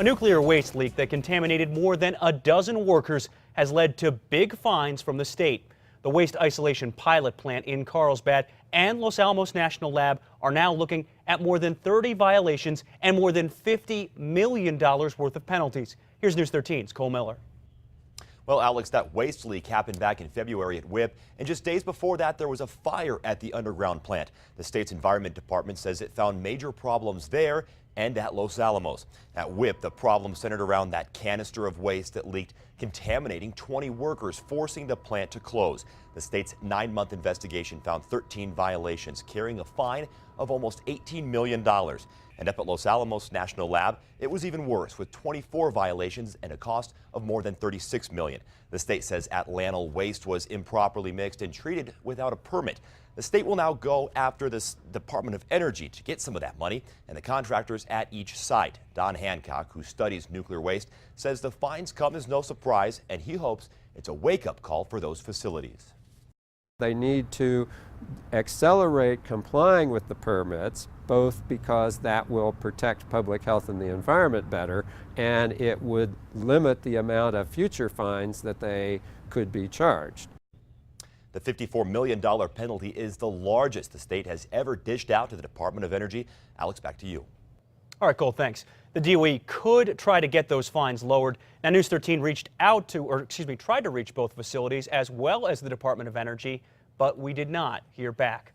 A nuclear waste leak that contaminated more than a dozen workers has led to big fines from the state. The waste isolation pilot plant in Carlsbad and Los Alamos National Lab are now looking at more than 30 violations and more than $50 million worth of penalties. Here's News 13's Cole Miller. Well, Alex, that waste leak happened back in February at WIPP, and just days before that, there was a fire at the underground plant. The state's Environment Department says it found major problems there and at Los Alamos. At WIPP, the problem centered around that canister of waste that leaked, contaminating 20 workers, forcing the plant to close. The state's 9-month investigation found 13 violations, carrying a fine of almost $18 million. And up at Los Alamos National Lab, it was even worse, with 24 violations and a cost of more than $36 million. The state says Atlantal waste was improperly mixed and treated without a permit. The state will now go after this Department of Energy to get some of that money and the contractors at each site. Don Hancock, who studies nuclear waste, says the fines come as no surprise, and he hopes it's a wake-up call for those facilities. They need to accelerate complying with the permits, both because that will protect public health and the environment better, and it would limit the amount of future fines that they could be charged. The $54 million penalty is the largest the state has ever dished out to the Department of Energy. Alex, back to you. All right, Cole, thanks. The DOE could try to get those fines lowered. Now, News 13 tried to reach both facilities as well as the Department of Energy, but we did not hear back.